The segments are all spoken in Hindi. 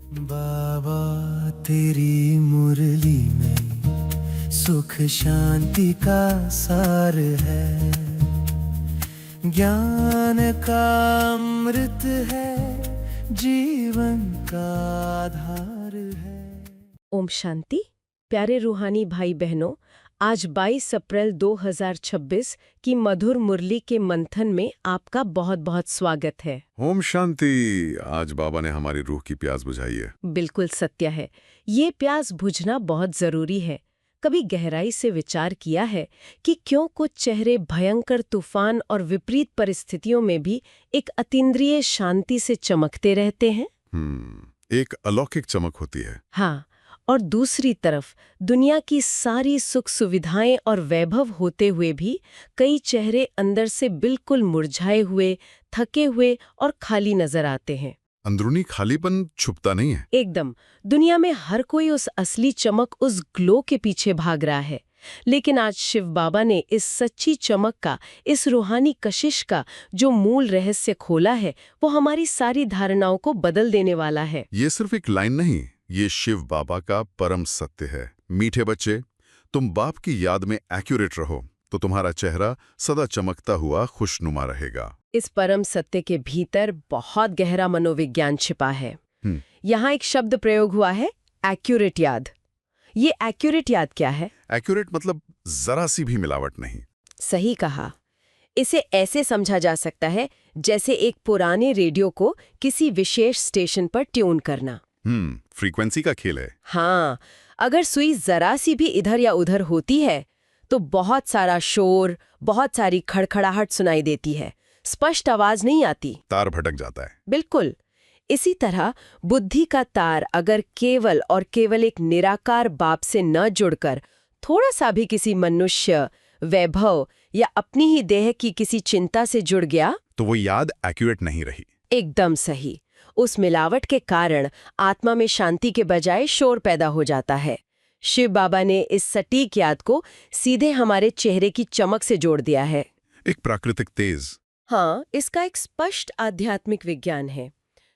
बाबा तेरी मुरली में सुख शांति का सार है, ज्ञान का अमृत है, जीवन का आधार है। ओम शांति। प्यारे रूहानी भाई बहनों, आज 22 अप्रैल 2026 की मधुर मुरली के मंथन में आपका बहुत बहुत स्वागत है। ओम शांति। आज बाबा ने हमारी रूह की प्यास बुझाई है। बिल्कुल सत्य है, ये प्यास बुझना बहुत जरूरी है। कभी गहराई से विचार किया है कि क्यों कुछ चेहरे भयंकर तूफान और विपरीत परिस्थितियों में भी एक अतीन्द्रिय शांति से चमकते रहते हैं? एक अलौकिक चमक होती है। हाँ, और दूसरी तरफ दुनिया की सारी सुख सुविधाएं और वैभव होते हुए भी कई चेहरे अंदर से बिल्कुल मुरझाए हुए, थके हुए और खाली नजर आते हैं। अंदरूनी खालीपन छुपता नहीं है। एकदम। दुनिया में हर कोई उस असली चमक, उस ग्लो के पीछे भाग रहा है, लेकिन आज शिव बाबा ने इस सच्ची चमक का, इस रूहानी कशिश का जो मूल रहस्य खोला है, वो हमारी सारी धारणाओं को बदल देने वाला है। ये सिर्फ एक लाइन नहीं, ये शिव बाबा का परम सत्य है। मीठे बच्चे, तुम बाप की याद में एक्यूरेट रहो तो तुम्हारा चेहरा सदा चमकता हुआ खुशनुमा रहेगा। इस परम सत्य के भीतर बहुत गहरा मनोविज्ञान छिपा है। यहाँ एक शब्द प्रयोग हुआ है, एक्यूरेट याद। ये एक्यूरेट याद क्या है? एक्यूरेट मतलब जरा सी भी मिलावट नहीं। सही कहा। इसे ऐसे समझा जा सकता है जैसे एक पुराने रेडियो को किसी विशेष स्टेशन पर ट्यून करना। फ्रीक्वेंसी का खेल है। हाँ, अगर सुई जरा सी भी इधर या उधर होती है तो बहुत सारा शोर, बहुत सारी खड़खड़ाहट सुनाई देती है, स्पष्ट आवाज नहीं आती, तार भटक जाता है। बिल्कुल। इसी तरह बुद्धि का तार अगर केवल और केवल एक निराकार बाप से न जुड़कर थोड़ा सा भी किसी मनुष्य, वैभव या अपनी ही देह की किसी चिंता से जुड़ गया तो वो याद एक्यूरेट नहीं रही। एकदम सही। उस मिलावट के कारण आत्मा में शांति के बजाय शोर पैदा हो जाता है। शिव बाबा ने इस सटीक याद को सीधे हमारे चेहरे की चमक से जोड़ दिया है। एक प्राकृतिक तेज। हाँ, इसका एक स्पष्ट आध्यात्मिक विज्ञान है।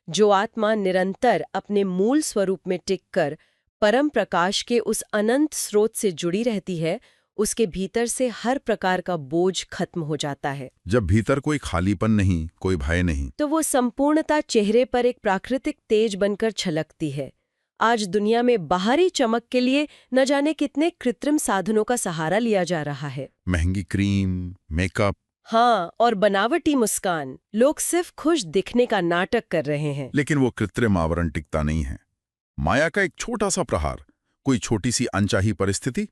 जो आत्मा निरंतर अपने मूल स्वरूप में टिककर परम प्रकाश के उस अनंत स्रोत से जुड़ी रहती है, उसके भीतर से हर प्रकार का बोझ खत्म हो जाता है। जब भीतर कोई खालीपन नहीं, कोई भय नहीं, तो वो संपूर्णता चेहरे पर एक प्राकृतिक तेज बनकर छलकती है। आज दुनिया में बाहरी चमक के लिए न जाने कितने कृत्रिम साधनों का सहारा लिया जा रहा है। महंगी क्रीम, मेकअप, हाँ, और बनावटी मुस्कान। लोग सिर्फ खुश दिखने का नाटक कर रहे हैं। लेकिन वो कृत्रिम आवरण टिकता नहीं है। माया का एक छोटा सा प्रहार, कोई छोटी सी अनचाही परिस्थिति,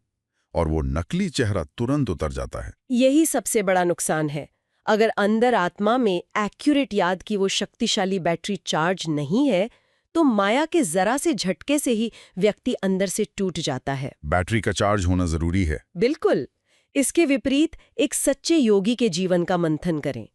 और वो नकली चेहरा तुरंत उतर जाता है। यही सबसे बड़ा नुकसान है। अगर अंदर आत्मा में एक्यूरेट याद की वो शक्तिशाली बैटरी चार्ज नहीं है तो माया के जरा से झटके से ही व्यक्ति अंदर से टूट जाता है। बैटरी का चार्ज होना जरूरी है। बिल्कुल। इसके विपरीत एक सच्चे योगी के जीवन का मंथन करें।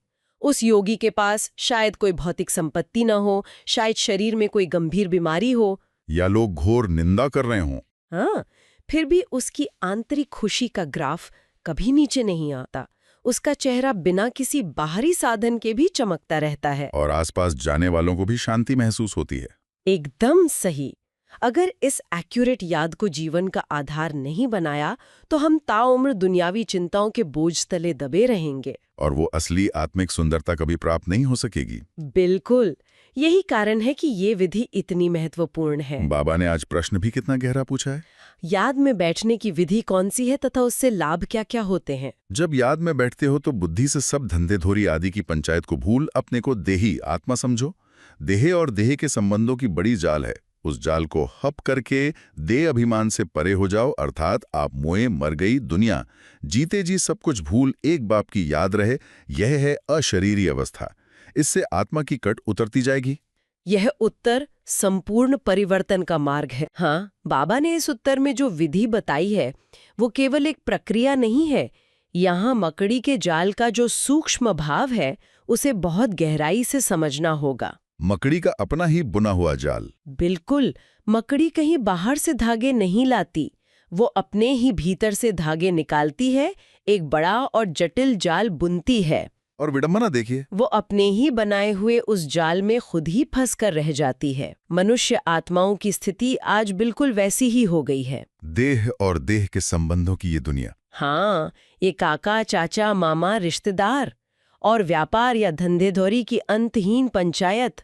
उस योगी के पास शायद कोई भौतिक संपत्ति न हो, शायद शरीर में कोई गंभीर बीमारी हो, या लोग घोर निंदा कर रहे हों। हाँ, फिर भी उसकी आंतरिक खुशी का ग्राफ कभी नीचे नहीं आता। उसका चेहरा बिना किसी बाहरी साधन के भी चमकता रहता है, और आसपास जाने वालों को भी शांति महसूस होती है। एकदम सही। अगर इस एक्यूरेट याद को जीवन का आधार नहीं बनाया तो हम ताउम्र दुनियावी चिंताओं के बोझ तले दबे रहेंगे, और वो असली आत्मिक सुंदरता कभी प्राप्त नहीं हो सकेगी। बिल्कुल। यही कारण है कि ये विधि इतनी महत्वपूर्ण है। बाबा ने आज प्रश्न भी कितना गहरा पूछा है। याद में बैठने की विधि कौन सी है तथा उससे लाभ क्या क्या होते हैं? जब याद में बैठते हो तो बुद्धि से सब धंधेधोरी आदि की पंचायत को भूल अपने को देही आत्मा समझो। देह और देह के संबंधों की बड़ी जाल है, उस जाल को हप करके देह अभिमान से परे हो जाओ, अर्थात आप मोए मर गई दुनिया, जीते जी सब कुछ भूल एक बाप की याद रहे। यह है अशरीरी अवस्था। इससे आत्मा की कट उतरती जाएगी। यह उत्तर संपूर्ण परिवर्तन का मार्ग है। हाँ, बाबा ने इस उत्तर में जो विधि बताई है वो केवल एक प्रक्रिया नहीं है। यहाँ मकड़ी के जाल का जो सूक्ष्म भाव है उसे बहुत गहराई से समझना होगा। मकड़ी का अपना ही बुना हुआ जाल। बिल्कुल। मकड़ी कहीं बाहर से धागे नहीं लाती, वो अपने ही भीतर से धागे निकालती है, एक बड़ा और जटिल जाल बुनती है। और विडंबना देखिए, वो अपने ही बनाए हुए उस जाल में खुद ही फंस कर रह जाती है। मनुष्य आत्माओं की स्थिति आज बिल्कुल वैसी ही हो गई है। देह और देह के संबंधों की ये दुनिया। हाँ, ये काका, चाचा, मामा, रिश्तेदार और व्यापार या धंधेधौरी की अंतहीन पंचायत,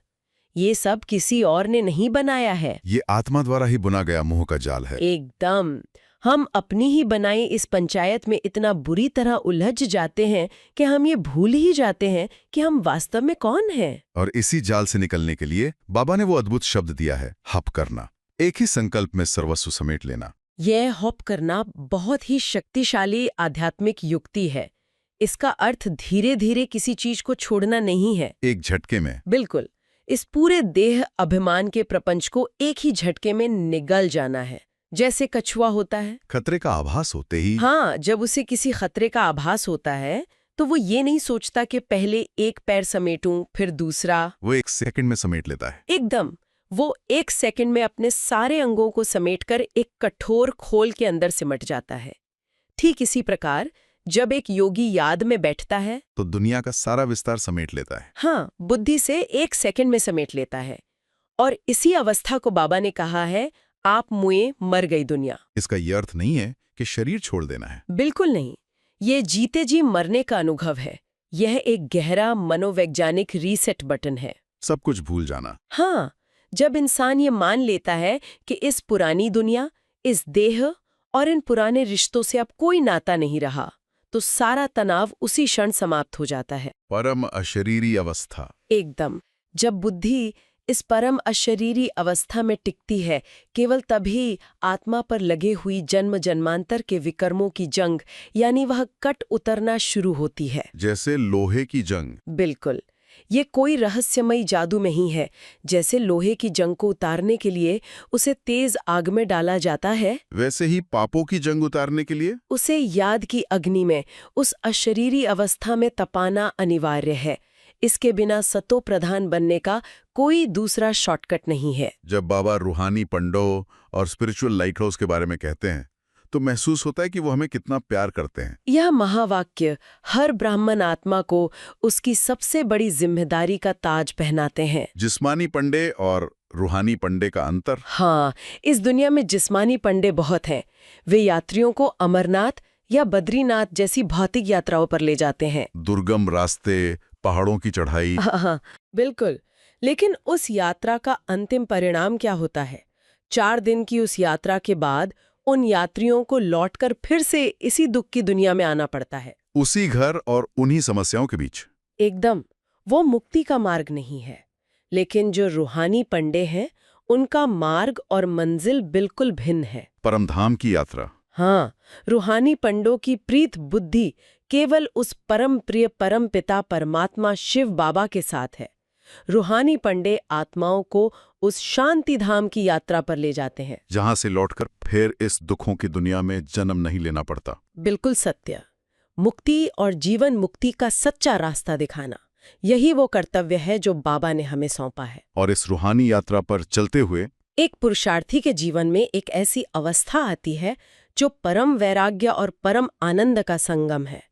ये सब किसी और ने नहीं बनाया है। ये आत्मा द्वारा ही बुना गया मोह का जाल है। एकदम। हम अपनी ही बनाई इस पंचायत में इतना बुरी तरह उलझ जाते हैं कि हम ये भूल ही जाते हैं कि हम वास्तव में कौन हैं। और इसी जाल से निकलने के लिए बाबा ने वो अद्भुत शब्द दिया है, हप करना। एक ही संकल्प में सर्वस्व समेट लेना। यह हॉप करना बहुत ही शक्तिशाली आध्यात्मिक युक्ति है। इसका अर्थ धीरे धीरे किसी चीज को छोड़ना नहीं है। एक झटके में। बिल्कुल। इस पूरे देह अभिमान के प्रपंच को एक ही झटके में निगल जाना है। जैसे कछुआ होता है, खतरे का आभास होते ही। हाँ, जब उसे किसी खतरे का आभास होता है तो वो ये नहीं सोचता कि पहले एक पैर समेटूं फिर दूसरा। वो एक सेकंड में समेट लेता है। एकदम। वो एक सेकंड में अपने सारे अंगों को समेटकर एक कठोर खोल के अंदर सिमट जाता है। ठीक इसी प्रकार जब एक योगी याद में बैठता है तो दुनिया का सारा विस्तार समेट लेता है। हाँ, बुद्धि से एक सेकंड में समेट लेता है। और इसी अवस्था को बाबा ने कहा है, आप मुए मर गई दुनिया। इसका ये अर्थ नहीं है कि शरीर छोड़ देना है। बिल्कुल नहीं। ये जीते जी मरने का अनुभव है। यह एक गहरा मनोवैज्ञानिक रीसेट बटन है। सब कुछ भूल जाना। हाँ, जब इंसान ये मान लेता है कि इस पुरानी दुनिया, इस देह और इन पुराने रिश्तों से अब कोई नाता नहीं रहा, तो सारा तनाव उसी क्षण समाप्त हो जाता है। परम अशरीरी अवस्था। एकदम। जब बुद्धि इस परम अशरीरी अवस्था में टिकती है, केवल तभी आत्मा पर लगे हुई जन्म जन्मांतर के विकर्मों की जंग, यानी वह कट उतरना शुरू होती है। जैसे लोहे की जंग। बिल्कुल। ये कोई रहस्यमयी जादू नहीं है। जैसे लोहे की जंग को उतारने के लिए उसे तेज आग में डाला जाता है, वैसे ही पापों की जंग उतारने के लिए उसे याद की अग्नि में, उस अशरीरी अवस्था में तपाना अनिवार्य है। इसके बिना सतो प्रधान बनने का कोई दूसरा शॉर्टकट नहीं है। जब बाबा रूहानी पंडों और स्पिरिचुअल लाइट हाउस के बारे में कहते हैं तो महसूस होता है कि वो हमें कितना प्यार करते हैं। यह महावाक्य हर ब्राह्मण आत्मा को उसकी सबसे बड़ी जिम्मेदारी का ताज पहनाते हैं। जिस्मानी पंडे और रूहानी पंडे का अंतर। हाँ, इस दुनिया में जिस्मानी पंडे बहुत हैं। वे यात्रियों को अमरनाथ या बद्रीनाथ जैसी भौतिक यात्राओं पर ले जाते हैं। दुर्गम रास्ते, पहाड़ों की चढ़ाई। हाँ, बिल्कुल। लेकिन उस यात्रा का अंतिम परिणाम क्या होता है? 4 दिन की उस यात्रा के बाद उन यात्रियों को लौटकर फिर से इसी दुख की दुनिया में आना पड़ता है, उसी घर और उन्हीं समस्याओं के बीच। एकदम। वो मुक्ति का मार्ग नहीं है। लेकिन जो रूहानी पंडे हैं, उनका मार्ग और मंजिल बिल्कुल भिन्न है। परमधाम की यात्रा। हाँ, रूहानी पंडों की प्रीत बुद्धि केवल उस परम प्रिय परम पिता परमात्मा शिव बाबा के साथ है। रूहानी पंडे आत्माओं को उस शांति धाम की यात्रा पर ले जाते हैं, जहां से लौटकर फिर इस दुखों की दुनिया में जन्म नहीं लेना पड़ता। बिल्कुल सत्य। मुक्ति और जीवन मुक्ति का सच्चा रास्ता दिखाना, यही वो कर्तव्य है जो बाबा ने हमें सौंपा है। और इस रूहानी यात्रा पर चलते हुए एक पुरुषार्थी के जीवन में एक ऐसी अवस्था आती है जो परम वैराग्य और परम आनंद का संगम है।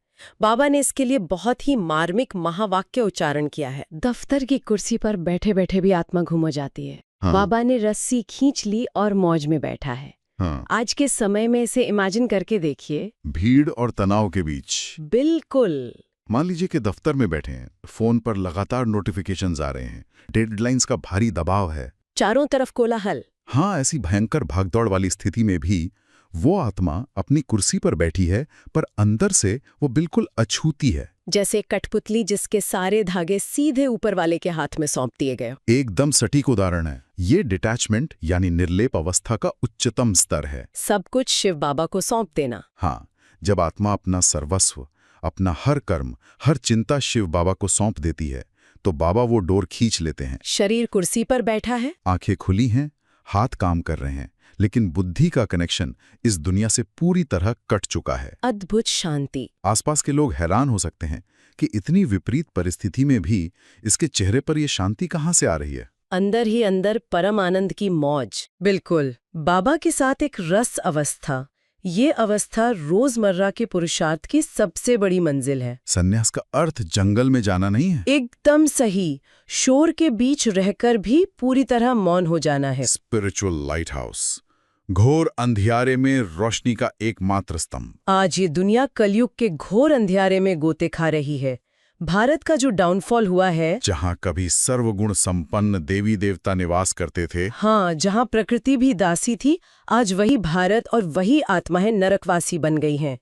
बाबा ने इसके लिए बहुत ही मार्मिक महावाक्य उच्चारण किया है। दफ्तर की कुर्सी पर बैठे बैठे भी आत्मा घूम हो जाती है। हाँ। बाबा ने रस्सी खींच ली और मौज में बैठा है। हाँ, आज के समय में इसे इमेजिन करके देखिए। भीड़ और तनाव के बीच। बिल्कुल। मान लीजिए कि दफ्तर में बैठे हैं, फोन पर लगातार नोटिफिकेशंस आ रहे हैं, डेडलाइंस का भारी दबाव है, चारों तरफ कोलाहल। हाँ, ऐसी भयंकर भागदौड़ वाली स्थिति में भी वो आत्मा अपनी कुर्सी पर बैठी है, पर अंदर से वो बिल्कुल अछूती है। जैसे कठपुतली जिसके सारे धागे सीधे ऊपर वाले के हाथ में सौंप दिए गए। एकदम सटीक उदाहरण है। ये डिटैचमेंट यानी निर्लेप अवस्था का उच्चतम स्तर है। सब कुछ शिव बाबा को सौंप देना। हाँ, जब आत्मा अपना सर्वस्व, अपना हर कर्म, हर चिंता शिव बाबा को सौंप देती है, तो बाबा वो डोर खींच लेते हैं। शरीर कुर्सी पर बैठा है, आंखें खुली हैं, हाथ काम कर रहे हैं, लेकिन बुद्धि का कनेक्शन इस दुनिया से पूरी तरह कट चुका है। अद्भुत शांति। आसपास के लोग हैरान हो सकते हैं कि इतनी विपरीत परिस्थिति में भी इसके चेहरे पर यह शांति कहाँ से आ रही है। अंदर ही अंदर परम आनंद की मौज। बिल्कुल। बाबा के साथ एक रस अवस्था ये अवस्था रोजमर्रा के पुरुषार्थ की सबसे बड़ी मंजिल है। संन्यास का अर्थ जंगल में जाना नहीं है। एकदम सही। शोर के बीच रहकर भी पूरी तरह मौन हो जाना है। स्पिरिचुअल लाइट हाउस, घोर अंधियारे में रोशनी का एकमात्र स्तंभ। आज ये दुनिया कलयुग के घोर अंधियारे में गोते खा रही है। भारत का जो डाउनफॉल हुआ है, जहां कभी सर्वगुण संपन्न देवी देवता निवास करते थे, हाँ, जहां प्रकृति भी दासी थी, आज वही भारत और वही आत्माएं नरकवासी बन गई हैं।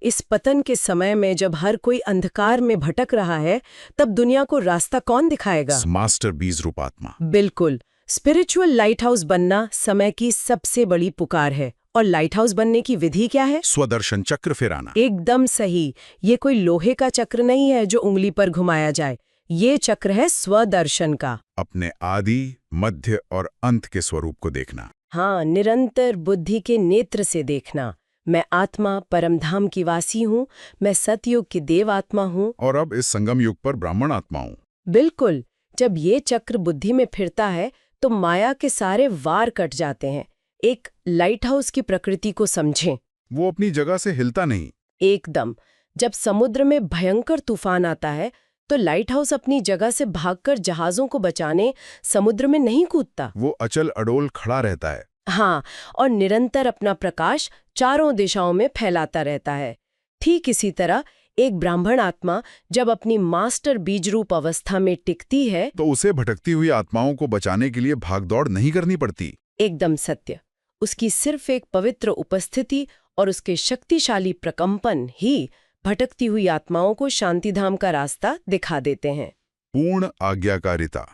इस पतन के समय में जब हर कोई अंधकार में भटक रहा है, तब दुनिया को रास्ता कौन दिखाएगा? मास्टर बीज रूपात्मा। बिल्कुल। स्पिरिचुअल लाइट हाउस बनना समय की सबसे बड़ी पुकार है। और लाइट हाउस बनने की विधि क्या है? स्वदर्शन चक्र फिराना। एकदम सही। ये कोई लोहे का चक्र नहीं है जो उंगली पर घुमाया जाए। ये चक्र है स्वदर्शन का। अपने आदि, मध्य और अंत के स्वरूप को देखना। हाँ, निरंतर बुद्धि के नेत्र से देखना। मैं आत्मा परमधाम की वासी हूँ, मैं सतयुग की देव आत्मा हूँ। और अब इस संगम युग पर ब्राह्मण आत्मा हूँ। बिल्कुल। जब ये चक्र बुद्धि में फिरता है तो माया के सारे वार कट जाते हैं। एक लाइट हाउस की प्रकृति को समझें। वो अपनी जगह से हिलता नहीं। एकदम। जब समुद्र में भयंकर तूफान आता है तो लाइट हाउस अपनी जगह से भागकर जहाजों को बचाने समुद्र में नहीं कूदता। वो अचल अडोल खड़ा रहता है। हाँ, और निरंतर अपना प्रकाश चारों दिशाओं में फैलाता रहता है। ठीक इसी तरह एक ब्राह्मण आत्मा जब अपनी मास्टर बीजरूप अवस्था में टिकती है तो उसे भटकती हुई आत्माओं को बचाने के लिए भागदौड़ नहीं करनी पड़ती। एकदम सत्य। उसकी सिर्फ एक पवित्र उपस्थिति और उसके शक्तिशाली प्रकंपन ही भटकती हुई आत्माओं को शांतिधाम का रास्ता दिखा देते हैं। पूर्ण आज्ञाकारिता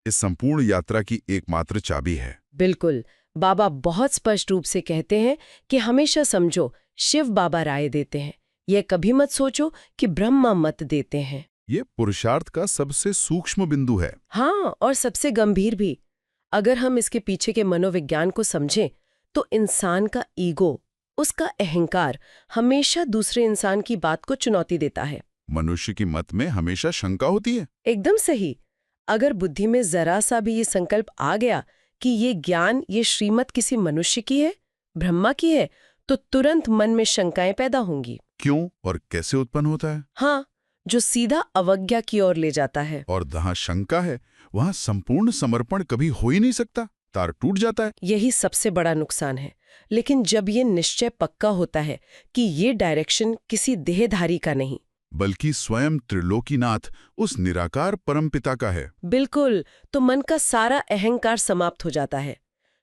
इस संपूर्ण यात्रा की एकमात्र चाबी है। बिल्कुल। बाबा बहुत स्पष्ट रूप से कहते हैं कि हमेशा समझो, शिव बाबा राय देते हैं। यह कभी मत सोचो कि ब्रह्मा मत देते हैं। ये पुरुषार्थ का सबसे सूक्ष्म बिंदु है। हाँ, और सबसे गंभीर भी। अगर हम इसके पीछे के मनोविज्ञान को समझें तो इंसान का ईगो, उसका अहंकार हमेशा दूसरे इंसान की बात को चुनौती देता है। मनुष्य की मत में हमेशा शंका होती है। एकदम सही। अगर बुद्धि में जरा सा भी ये संकल्प आ गया कि ये ज्ञान, ये श्रीमत किसी मनुष्य की है, ब्रह्मा की है, तो तुरंत मन में शंकाएं पैदा होंगी। क्यों और कैसे उत्पन्न होता है? हाँ, जो सीधा अवज्ञा की ओर ले जाता है। और जहां शंका है वहां संपूर्ण समर्पण कभी हो ही नहीं सकता। तार टूट जाता है। यही सबसे बड़ा नुकसान है। लेकिन जब ये निश्चय पक्का होता है कि ये डायरेक्शन किसी देहधारी का नहीं, बल्कि स्वयं त्रिलोकीनाथ उस निराकार परमपिता का है, बिल्कुल, तो मन का सारा अहंकार समाप्त हो जाता है।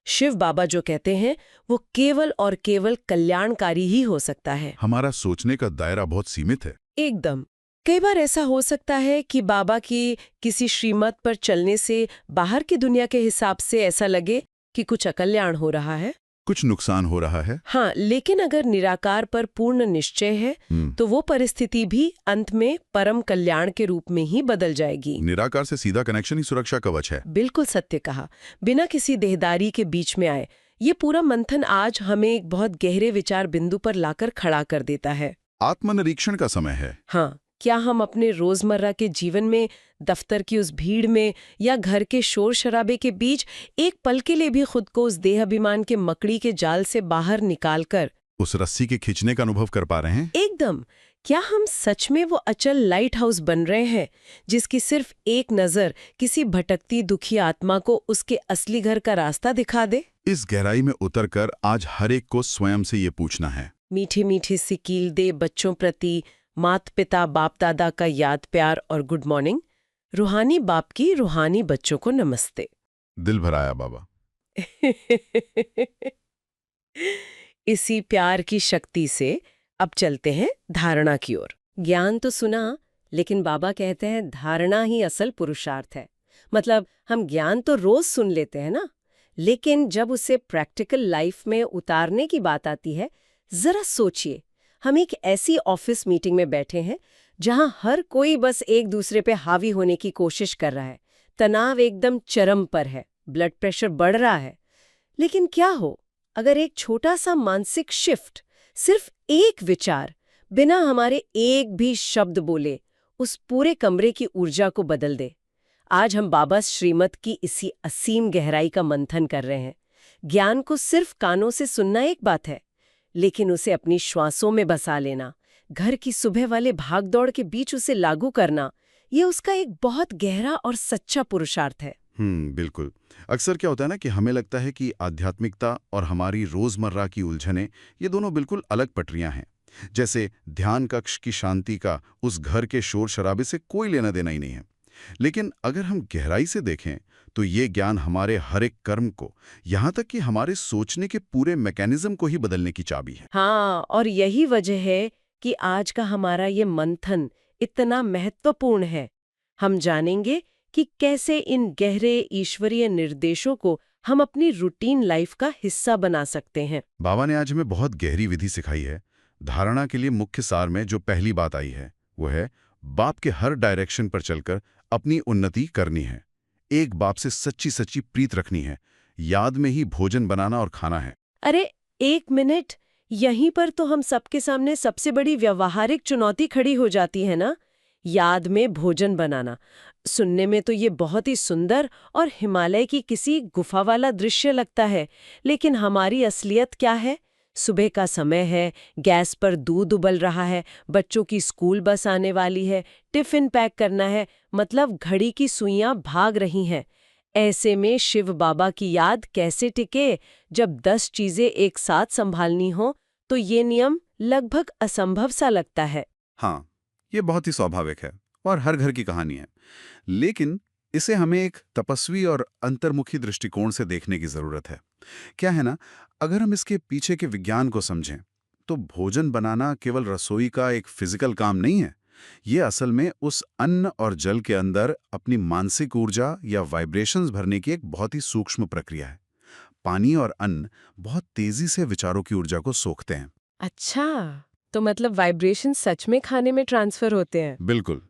शिव बाबा जो कहते हैं वो केवल और केवल कल्याणकारी ही हो सकता है। हमारा सोचने का दायरा बहुत सीमित है। एकदम। कई बार ऐसा हो सकता है कि बाबा की किसी श्रीमत पर चलने से बाहर की दुनिया के हिसाब से ऐसा लगे कि कुछ अकल्याण हो रहा है, कुछ नुकसान हो रहा है। हाँ, लेकिन अगर निराकार पर पूर्ण निश्चय है तो वो परिस्थिति भी अंत में परम कल्याण के रूप में ही बदल जाएगी। निराकार से सीधा कनेक्शन ही सुरक्षा कवच है। बिल्कुल सत्य कहा। बिना किसी देहदारी के बीच में आए ये पूरा मंथन आज हमें एक बहुत गहरे विचार बिंदु पर लाकर खड़ा कर देता है। आत्मनिरीक्षण का समय है। हाँ, क्या हम अपने रोजमर्रा के जीवन में, दफ्तर की उस भीड़ में या घर के शोर शराबे के बीच एक पल के लिए भी खुद को उस देहाभिमान के मकड़ी के जाल से बाहर निकालकर उस रस्सी के खींचने का अनुभव कर पा रहे हैं? एकदम। क्या हम सच में वो अचल लाइट हाउस बन रहे हैं जिसकी सिर्फ एक नजर किसी भटकती दुखी आत्मा को उसके असली घर का रास्ता दिखा दे? इस गहराई में उतरकर आज हर एक को स्वयं से ये पूछना है। मीठी मीठी सी कील दे बच्चों प्रति मात पिता बाप दादा का याद प्यार और गुड मॉर्निंग। रूहानी बाप की रूहानी बच्चों को नमस्ते। दिल भर आया बाबा। इसी प्यार की शक्ति से अब चलते हैं धारणा की ओर। ज्ञान तो सुना, लेकिन बाबा कहते हैं धारणा ही असल पुरुषार्थ है। मतलब हम ज्ञान तो रोज सुन लेते हैं ना, लेकिन जब उसे प्रैक्टिकल लाइफ में उतारने की बात आती है, जरा सोचिए, हम एक ऐसी ऑफिस मीटिंग में बैठे हैं जहां हर कोई बस एक दूसरे पे हावी होने की कोशिश कर रहा है, तनाव एकदम चरम पर है, ब्लड प्रेशर बढ़ रहा है। लेकिन क्या हो अगर एक छोटा सा मानसिक शिफ्ट, सिर्फ एक विचार, बिना हमारे एक भी शब्द बोले, उस पूरे कमरे की ऊर्जा को बदल दे। आज हम बाबा श्रीमत की इसी असीम गहराई का मंथन कर रहे हैं। ज्ञान को सिर्फ कानों से सुनना एक बात है, लेकिन उसे अपनी श्वासों में बसा लेना, घर की सुबह वाले भागदौड़ के बीच उसे लागू करना, ये उसका एक बहुत गहरा और सच्चा पुरुषार्थ है। बिल्कुल। अक्सर क्या होता है ना कि हमें लगता है कि आध्यात्मिकता और हमारी रोजमर्रा की उलझनें ये दोनों बिल्कुल अलग पटरियां हैं। जैसे ध्यान कक्ष की शांति का उस घर के शोर शराबे से कोई लेना देना ही नहीं है। लेकिन अगर हम गहराई से देखें तो ये ज्ञान हमारे हर एक कर्म को, यहाँ तक कि हमारे सोचने के पूरे मैकेनिज्म को ही बदलने की चाबी है। हाँ, और यही वजह है कि आज का हमारा ये मंथन इतना महत्वपूर्ण है। हम जानेंगे कि कैसे इन गहरे ईश्वरीय निर्देशों को हम अपनी रूटीन लाइफ का हिस्सा बना सकते हैं। बाबा ने आज हमें बहुत गहरी विधि सिखाई है। धारणा के लिए मुख्य सार में जो पहली बात आई है वो है बाप के हर डायरेक्शन पर चलकर अपनी उन्नति करनी है। एक बाप से सच्ची सच्ची प्रीत रखनी है। याद में ही भोजन बनाना और खाना है। अरे एक मिनट, यहीं पर तो हम सबके सामने सबसे बड़ी व्यवहारिक चुनौती खड़ी हो जाती है ना, याद में भोजन बनाना। सुनने में तो ये बहुत ही सुंदर और हिमालय की किसी गुफा वाला दृश्य लगता है, लेकिन हमारी असलियत क्या है? सुबह का समय है, गैस पर दूध उबल रहा है, बच्चों की स्कूल बस आने वाली है, टिफिन पैक करना है, मतलब घड़ी की सुइयां भाग रही हैं। ऐसे में शिव बाबा की याद कैसे टिके जब 10 चीजें एक साथ संभालनी हो? तो ये नियम लगभग असंभव सा लगता है। हाँ, ये बहुत ही स्वाभाविक है और हर घर की कहानी है। लेकिन इसे हमें एक तपस्वी और अंतर्मुखी दृष्टिकोण से देखने की जरूरत है। क्या है ना, अगर हम इसके पीछे के विज्ञान को समझें तो भोजन बनाना केवल रसोई का एक फिजिकल काम नहीं है। ये असल में उस अन्न और जल के अंदर अपनी मानसिक ऊर्जा या वाइब्रेशंस भरने की एक बहुत ही सूक्ष्म प्रक्रिया है। पानी और अन्न बहुत तेजी से विचारों की ऊर्जा को सोखते हैं। अच्छा, तो मतलब वाइब्रेशन सच में खाने में ट्रांसफर होते हैं? बिल्कुल।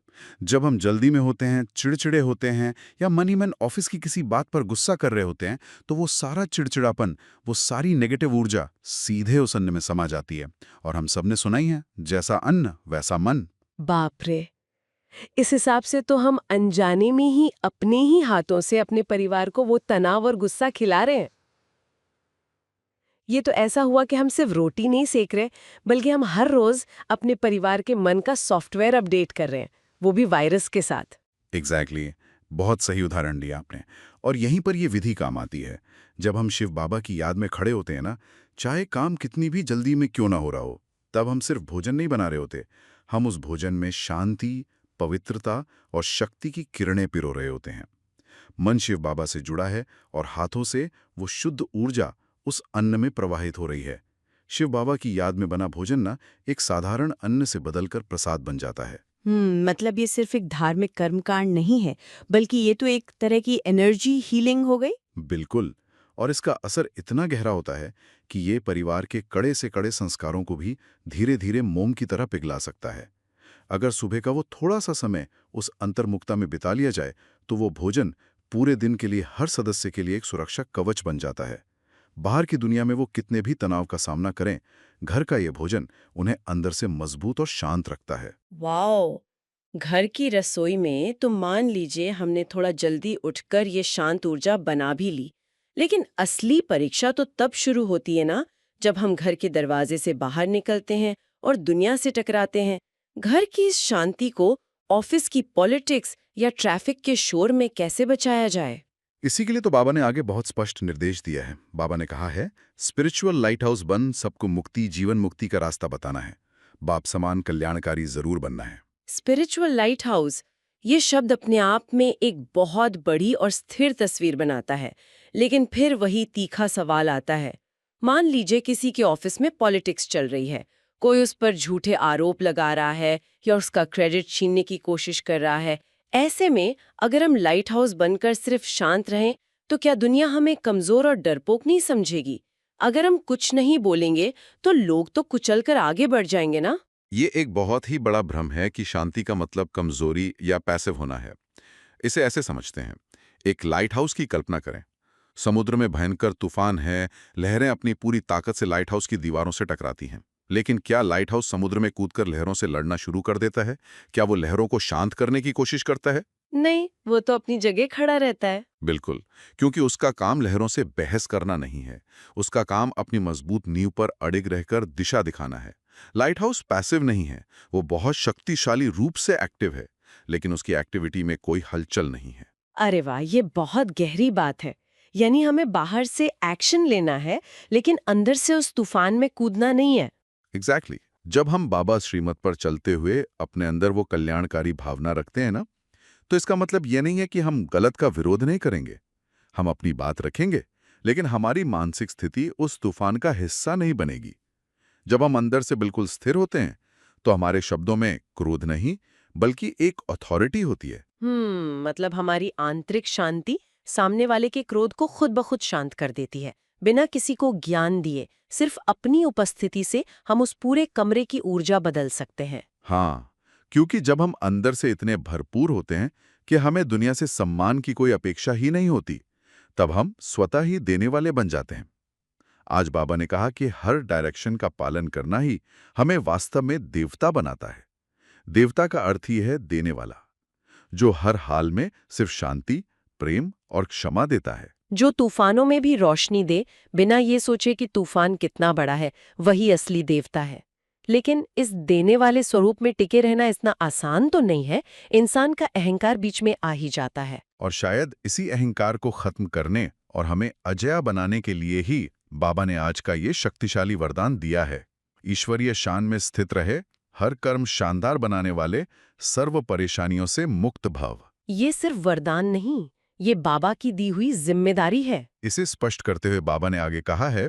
जब हम जल्दी में होते हैं, चिड़चिड़े होते हैं या मन ही मन ऑफिस की किसी बात पर गुस्सा कर रहे होते हैं, तो वो सारा चिड़चिड़ापन, वो सारी नेगेटिव ऊर्जा सीधे उस अन्न में समा जाती है। और हम सबने सुना ही है, जैसा अन्न वैसा मन। बाप रे! इस हिसाब से तो हम अनजाने में ही अपने ही हाथों से अपने परिवार को वो तनाव और गुस्सा खिला रहे हैं। ये तो ऐसा हुआ कि हम सिर्फ रोटी नहीं सेक रहे, बल्कि हम हर रोज अपने परिवार के मन का सॉफ्टवेयर अपडेट कर रहे हैं, वो भी वायरस के साथ। एग्जैक्टली। बहुत सही उदाहरण दिया आपने। और यहीं पर ये विधि काम आती है। जब हम शिव बाबा की याद में खड़े होते हैं ना, चाहे काम कितनी भी जल्दी में क्यों ना हो रहा हो, तब हम सिर्फ भोजन नहीं बना रहे होते, हम उस भोजन में शांति, पवित्रता और शक्ति की किरणें पिरो रहे होते हैं। मन शिव बाबा से जुड़ा है और हाथों से वो शुद्ध ऊर्जा उस अन्न में प्रवाहित हो रही है। शिव बाबा की याद में बना भोजन ना एक साधारण अन्न से बदलकर प्रसाद बन जाता है। मतलब ये सिर्फ एक धार्मिक कर्मकांड नहीं है, बल्कि ये तो एक तरह की एनर्जी हीलिंग हो गई। बिल्कुल। और इसका असर इतना गहरा होता है कि ये परिवार के कड़े से कड़े संस्कारों को भी धीरे धीरे मोम की तरह पिघला सकता है। अगर सुबह का वो थोड़ा सा समय उस अंतर्मुखता में बिता लिया जाए तो वो भोजन पूरे दिन के लिए हर सदस्य के लिए एक सुरक्षा कवच बन जाता है। बाहर की दुनिया में वो कितने भी तनाव का सामना करें, घर का ये भोजन उन्हें अंदर से मजबूत और शांत रखता है। वाओ! घर की रसोई में तो मान लीजिए हमने थोड़ा जल्दी उठकर ये शांत ऊर्जा बना भी ली, लेकिन असली परीक्षा तो तब शुरू होती है ना, जब हम घर के दरवाजे से बाहर निकलते हैं और दुनिया से टकराते हैं। घर की इस शांति को ऑफिस की पॉलिटिक्स या ट्रैफिक के शोर में कैसे बचाया जाए? इसी के लिए तो बाबा ने आगे बहुत स्पष्ट निर्देश दिया है। बाबा ने कहा है, स्पिरिचुअल लाइट हाउस बन सबको मुक्ति, जीवन मुक्ति का रास्ता बताना है। बाप समान कल्याणकारी जरूर बनना है। स्पिरिचुअल लाइट हाउस, ये शब्द अपने आप में एक बहुत बड़ी और स्थिर तस्वीर बनाता है, लेकिन फिर वही तीखा सवाल आता है। मान लीजिए किसी के ऑफिस में पॉलिटिक्स चल रही है, कोई उस पर झूठे आरोप लगा रहा है या उसका क्रेडिट छीनने की कोशिश कर रहा है। ऐसे में अगर हम लाइट हाउस बनकर सिर्फ शांत रहें, तो क्या दुनिया हमें कमजोर और डरपोक नहीं समझेगी? अगर हम कुछ नहीं बोलेंगे तो लोग तो कुचलकर आगे बढ़ जाएंगे ना? ये एक बहुत ही बड़ा भ्रम है कि शांति का मतलब कमजोरी या पैसिव होना है। इसे ऐसे समझते हैं, एक लाइट हाउस की कल्पना करें। समुद्र में भयंकर तूफान है, लहरें अपनी पूरी ताकत से लाइट हाउस की दीवारों से टकराती हैं। लेकिन क्या लाइट हाउस समुद्र में कूदकर लहरों से लड़ना शुरू कर देता है? क्या वो लहरों को शांत करने की कोशिश करता है? नहीं, वो तो अपनी जगह खड़ा रहता है। बिल्कुल, क्योंकि उसका काम लहरों से बहस करना नहीं है। उसका काम अपनी मजबूत नींव पर अडिग रहकर दिशा दिखाना है। लाइट हाउस पैसिव नहीं है, वो बहुत शक्तिशाली रूप से एक्टिव है, लेकिन उसकी एक्टिविटी में कोई हलचल नहीं है। अरे वाह, ये बहुत गहरी बात है। यानी हमें बाहर से एक्शन लेना है, लेकिन अंदर से उस तूफान में कूदना नहीं है। एग्जैक्टली जब हम बाबा श्रीमत पर चलते हुए अपने अंदर वो कल्याणकारी भावना रखते हैं ना, तो इसका मतलब ये नहीं है कि हम गलत का विरोध नहीं करेंगे। हम अपनी बात रखेंगे, लेकिन हमारी मानसिक स्थिति उस तूफान का हिस्सा नहीं बनेगी। जब हम अंदर से बिल्कुल स्थिर होते हैं, तो हमारे शब्दों में क्रोध नहीं, बल्कि एक अथॉरिटी होती है। मतलब हमारी आंतरिक शांति सामने वाले के क्रोध को खुद ब खुद शांत कर देती है, बिना किसी को ज्ञान दिए। सिर्फ अपनी उपस्थिति से हम उस पूरे कमरे की ऊर्जा बदल सकते हैं। हाँ, क्योंकि जब हम अंदर से इतने भरपूर होते हैं कि हमें दुनिया से सम्मान की कोई अपेक्षा ही नहीं होती, तब हम स्वतः ही देने वाले बन जाते हैं। आज बाबा ने कहा कि हर डायरेक्शन का पालन करना ही हमें वास्तव में देवता बनाता है। देवता का अर्थ ही है देने वाला, जो हर हाल में सिर्फ शांति, प्रेम और क्षमा देता है। जो तूफानों में भी रोशनी दे, बिना ये सोचे कि तूफान कितना बड़ा है, वही असली देवता है। लेकिन इस देने वाले स्वरूप में टिके रहना इतना आसान तो नहीं है। इंसान का अहंकार बीच में आ ही जाता है। और शायद इसी अहंकार को खत्म करने और हमें अजेय बनाने के लिए ही बाबा ने आज का ये शक्तिशाली वरदान दिया है। ईश्वरीय शान में स्थित रहे, हर कर्म शानदार बनाने वाले, सर्व परेशानियों से मुक्त भव। ये सिर्फ वरदान नहीं, ये बाबा की दी हुई जिम्मेदारी है। इसे स्पष्ट करते हुए बाबा ने आगे कहा है,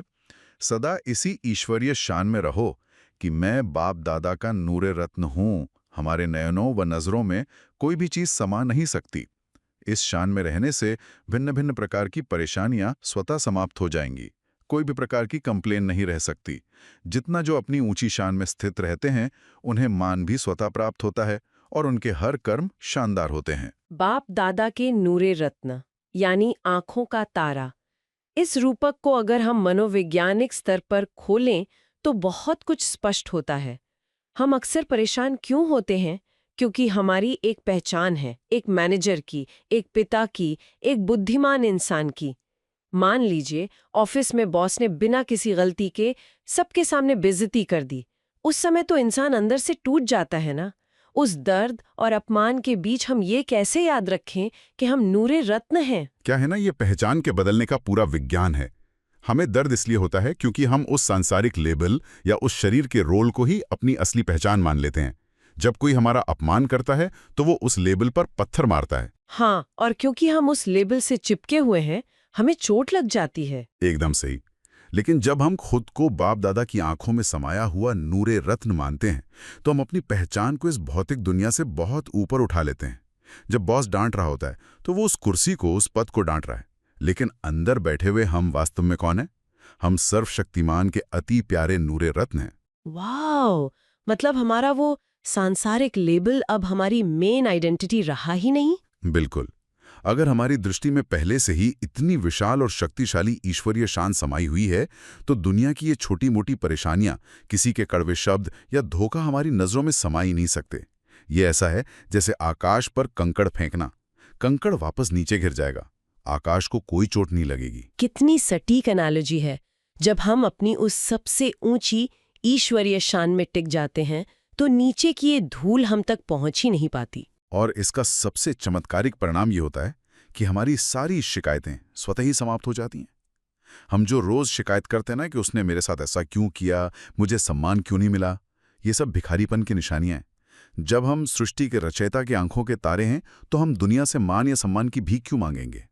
सदा इसी ईश्वरीय शान में रहो कि मैं बाप दादा का नूरे रत्न हूं। हमारे नयनों व नजरों में कोई भी चीज समा नहीं सकती। इस शान में रहने से भिन्न भिन्न प्रकार की परेशानियां स्वतः समाप्त हो जाएंगी। कोई भी प्रकार की कंप्लेन नहीं रह सकती। जितना जो अपनी ऊंची शान में स्थित रहते हैं, उन्हें मान भी स्वतः प्राप्त होता है और उनके हर कर्म शानदार होते हैं। बाप दादा के नूरे रत्न यानी आंखों का तारा, इस रूपक को अगर हम मनोवैज्ञानिक स्तर पर खोलें तो बहुत कुछ स्पष्ट होता है। हम अक्सर परेशान क्यों होते हैं? क्योंकि हमारी एक पहचान है, एक मैनेजर की, एक पिता की, एक बुद्धिमान इंसान की। मान लीजिए ऑफिस में बॉस ने बिना किसी गलती के सबके सामने बेइज्जती कर दी। उस समय तो इंसान अंदर से टूट जाता है ना। उस दर्द और अपमान के बीच हम ये कैसे याद रखें कि हम नूरे रत्न हैं? क्या है ना, ये पहचान के बदलने का पूरा विज्ञान है। हमें दर्द इसलिए होता है क्योंकि हम उस सांसारिक लेबल या उस शरीर के रोल को ही अपनी असली पहचान मान लेते हैं। जब कोई हमारा अपमान करता है तो वो उस लेबल पर पत्थर मारता है। हाँ, और क्योंकि हम उस लेबल से चिपके हुए हैं, हमें चोट लग जाती है। एकदम सही। लेकिन जब हम खुद को बाप दादा की आंखों में समाया हुआ नूरे रत्न मानते हैं, तो हम अपनी पहचान को इस भौतिक दुनिया से बहुत ऊपर उठा लेते हैं। जब बॉस डांट रहा होता है तो वो उस कुर्सी को, उस पद को डांट रहा है, लेकिन अंदर बैठे हुए हम वास्तव में कौन है? हम सर्वशक्तिमान के अति प्यारे नूरे रत्न हैं। वाह! मतलब हमारा वो सांसारिक लेबल अब हमारी मेन आइडेंटिटी रहा ही नहीं। बिल्कुल। अगर हमारी दृष्टि में पहले से ही इतनी विशाल और शक्तिशाली ईश्वरीय शान समाई हुई है, तो दुनिया की ये छोटी मोटी परेशानियां, किसी के कड़वे शब्द या धोखा हमारी नजरों में समा ही नहीं सकते। ये ऐसा है जैसे आकाश पर कंकड़ फेंकना। कंकड़ वापस नीचे गिर जाएगा, आकाश को कोई चोट नहीं लगेगी। कितनी सटीक एनालॉजी है। जब हम अपनी उस सबसे ऊंची ईश्वरीय शान में टिक जाते हैं, तो नीचे की ये धूल हम तक पहुंच ही नहीं पाती। और इसका सबसे चमत्कारिक परिणाम ये होता है कि हमारी सारी शिकायतें स्वतः ही समाप्त हो जाती हैं। हम जो रोज शिकायत करते हैं ना कि उसने मेरे साथ ऐसा क्यों किया, मुझे सम्मान क्यों नहीं मिला, ये सब भिखारीपन की निशानियां हैं। जब हम सृष्टि के रचयिता की आंखों के तारे हैं, तो हम दुनिया से मान या सम्मान की भीख क्यों मांगेंगे?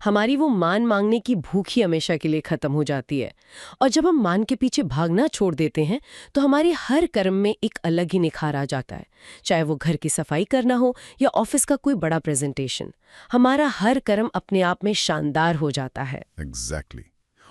हमारी वो मान मांगने की भूख ही हमेशा के लिए खत्म हो जाती है। और जब हम मान के पीछे भागना छोड़ देते हैं, तो हमारी हर कर्म में एक अलग ही निखार आ जाता है। चाहे वो घर की सफाई करना हो या ऑफिस का कोई बड़ा प्रेजेंटेशन, हमारा हर कर्म अपने आप में शानदार हो जाता है। एग्जैक्टली।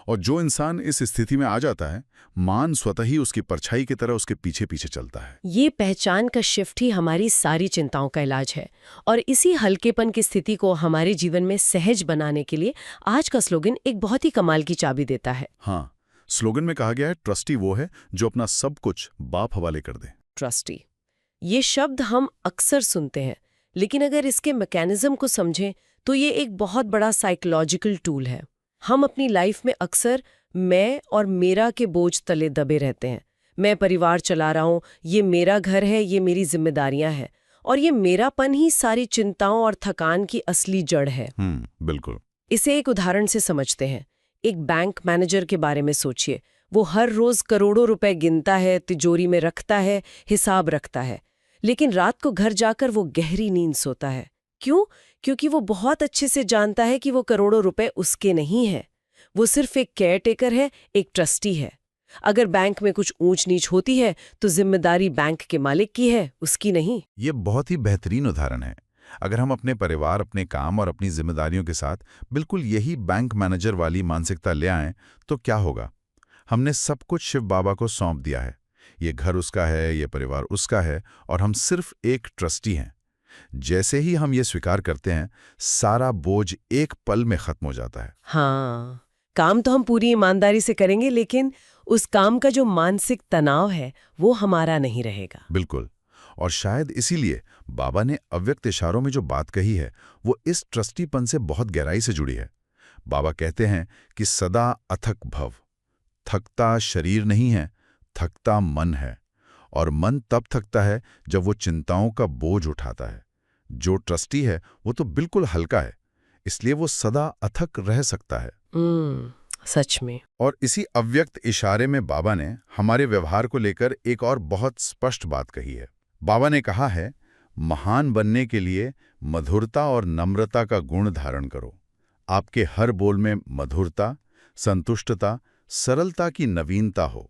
और जो इंसान इस स्थिति में आ जाता है, मान स्वतः ही उसकी परछाई की तरह उसके पीछे पीछे चलता है। ये पहचान का शिफ्ट ही हमारी सारी चिंताओं का इलाज है। और इसी हल्केपन की स्थिति को हमारे जीवन में सहज बनाने के लिए आज का स्लोगन एक बहुत ही कमाल की चाबी देता है। हाँ, स्लोगन में कहा गया है, ट्रस्टी वो है जो अपना सब कुछ बाप हवाले कर दे। ट्रस्टी, ये शब्द हम अक्सर सुनते हैं, लेकिन अगर इसके मैकेनिज्म को समझें तो ये एक बहुत बड़ा साइकोलॉजिकल टूल है। हम अपनी लाइफ में अक्सर मैं और मेरा के बोझ तले दबे रहते हैं। मैं परिवार चला रहा हूँ, ये मेरा घर है, ये मेरी जिम्मेदारियां हैं, और ये मेरापन ही सारी चिंताओं और थकान की असली जड़ है। बिल्कुल। इसे एक उदाहरण से समझते हैं। एक बैंक मैनेजर के बारे में सोचिए। वो हर रोज करोड़ों रुपए गिनता है, तिजोरी में रखता है, हिसाब रखता है, लेकिन रात को घर जाकर वो गहरी नींद सोता है। क्यों? क्योंकि वो बहुत अच्छे से जानता है कि वो करोड़ों रुपए उसके नहीं है। वो सिर्फ एक केयरटेकर है, एक ट्रस्टी है। अगर बैंक में कुछ ऊंच नीच होती है तो जिम्मेदारी बैंक के मालिक की है, उसकी नहीं। ये बहुत ही बेहतरीन उदाहरण है। अगर हम अपने परिवार, अपने काम और अपनी जिम्मेदारियों के साथ बिल्कुल यही बैंक मैनेजर वाली मानसिकता ले आएं तो क्या होगा? हमने सब कुछ शिव बाबा को सौंप दिया है। ये घर उसका है, ये परिवार उसका है, और हम सिर्फ एक ट्रस्टी हैं। जैसे ही हम ये स्वीकार करते हैं, सारा बोझ एक पल में खत्म हो जाता है। हाँ, काम तो हम पूरी ईमानदारी से करेंगे, लेकिन उस काम का जो मानसिक तनाव है वो हमारा नहीं रहेगा। बिल्कुल। और शायद इसीलिए बाबा ने अव्यक्त इशारों में जो बात कही है वो इस ट्रस्टीपन से बहुत गहराई से जुड़ी है। बाबा कहते हैं कि सदा अथक भव। थकता शरीर नहीं है, थकता मन है, और मन तब थकता है जब वो चिंताओं का बोझ उठाता है। जो ट्रस्टी है वो तो बिल्कुल हल्का है, इसलिए वो सदा अथक रह सकता है। सच में। और इसी अव्यक्त इशारे में बाबा ने हमारे व्यवहार को लेकर एक और बहुत स्पष्ट बात कही है। बाबा ने कहा है, महान बनने के लिए मधुरता और नम्रता का गुण धारण करो। आपके हर बोल में मधुरता, संतुष्टता, सरलता की नवीनता हो।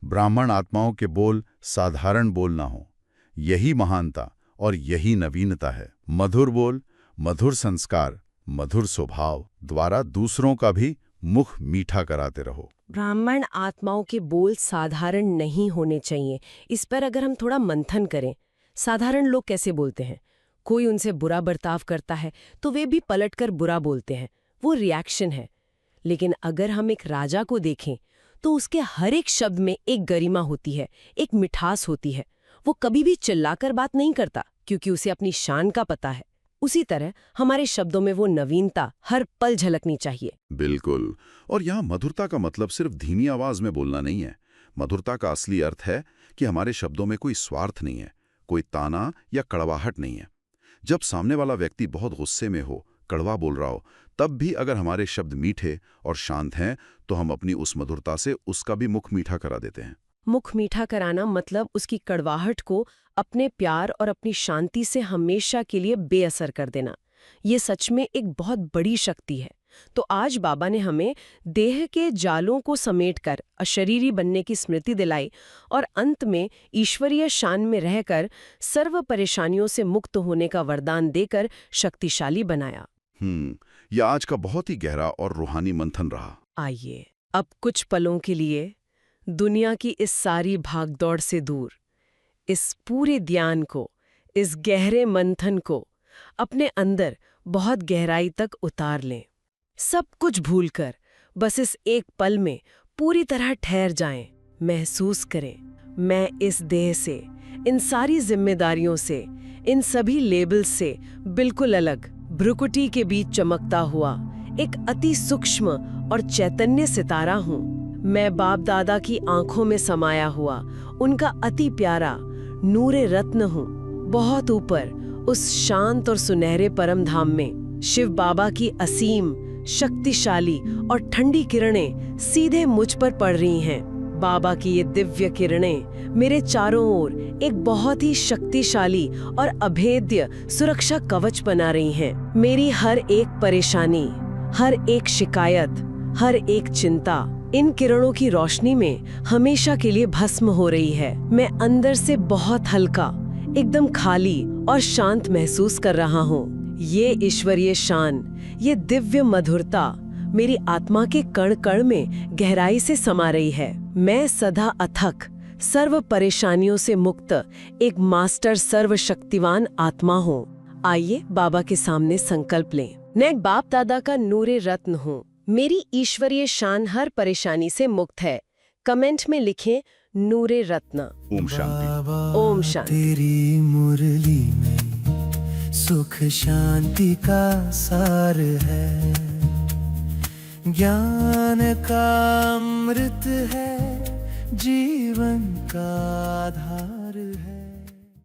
ब्राह्मण आत्माओं के बोल साधारण बोल ना हो। यही महानता और यही नवीनता है। मधुर बोल, मधुर संस्कार, मधुर स्वभाव द्वारा दूसरों का भी मुख मीठा कराते रहो। ब्राह्मण आत्माओं के बोल साधारण नहीं होने चाहिए। इस पर अगर हम थोड़ा मंथन करें, साधारण लोग कैसे बोलते हैं? कोई उनसे बुरा बर्ताव करता है तो वे भी पलटकर बुरा बोलते हैं, वो रिएक्शन है। लेकिन अगर हम एक राजा को देखें तो उसके हर एक शब्द में एक गरिमा होती है, एक मिठास होती है। वो कभी भी चिल्लाकर बात नहीं करता क्योंकि उसे अपनी शान का पता है। उसी तरह हमारे शब्दों में वो नवीनता हर पल झलकनी चाहिए। बिल्कुल। और यहाँ मधुरता का मतलब सिर्फ धीमी आवाज में बोलना नहीं है। मधुरता का असली अर्थ है कि हमारे शब्दों में कोई स्वार्थ नहीं है, कोई ताना या कड़वाहट नहीं है। जब सामने वाला व्यक्ति बहुत गुस्से में हो, कड़वा बोल रहा हो, तब भी अगर हमारे शब्द मीठे और शांत हैं तो हम अपनी उस मधुरता से उसका भी मुख मीठा करा देते हैं। मुख मीठा कराना मतलब उसकी कड़वाहट को अपने प्यार और अपनी शांति से हमेशा के लिए बेअसर कर देना। ये सच में एक बहुत बड़ी शक्ति है। तो आज बाबा ने हमें देह के जालों को समेटकर अशरीरी बनने की स्मृति दिलाई और अंत में ईश्वरीय शान में रहकर सर्व परेशानियों से मुक्त होने का वरदान देकर शक्तिशाली बनाया। यह आज का बहुत ही गहरा और रूहानी मंथन रहा। आइए अब कुछ पलों के लिए दुनिया की इस सारी भागदौड़ से दूर इस पूरे ध्यान को, इस गहरे मंथन को अपने अंदर बहुत गहराई तक उतार लें। सब कुछ भूलकर बस इस एक पल में पूरी तरह ठहर जाएं। महसूस करें, मैं इस देह से, इन सारी जिम्मेदारियों से, इन सभी लेबल्स से बिल्कुल अलग, भ्रुकुटी के बीच चमकता हुआ एक अति सूक्ष्म और चैतन्य सितारा हूँ। मैं बाप दादा की आंखों में समाया हुआ उनका अति प्यारा नूरे रत्न हूँ। बहुत ऊपर उस शांत और सुनहरे परम धाम में शिव बाबा की असीम, शक्तिशाली और ठंडी किरणें सीधे मुझ पर पड़ रही हैं। बाबा की ये दिव्य किरणें मेरे चारों ओर एक बहुत ही शक्तिशाली और अभेद्य सुरक्षा कवच बना रही हैं। मेरी हर एक परेशानी, हर एक शिकायत, हर एक चिंता इन किरणों की रोशनी में हमेशा के लिए भस्म हो रही है। मैं अंदर से बहुत हल्का, एकदम खाली और शांत महसूस कर रहा हूँ। ये ईश्वरीय शान, ये दिव्य मधुरता मेरी आत्मा के कण कण में गहराई से समा रही है। मैं सदा अथक, सर्व परेशानियों से मुक्त एक मास्टर सर्वशक्तिवान आत्मा हूँ। आइए बाबा के सामने संकल्प लें। मैं एक बाप दादा का नूरे रत्न हूँ। मेरी ईश्वरीय शान हर परेशानी से मुक्त है। कमेंट में लिखें नूरे रत्न। ओम शांति। बाबा ओम शांति। तेरी मुरली में सुख शांति का सार है, ज्ञान का अमृत है, जीवन का आधार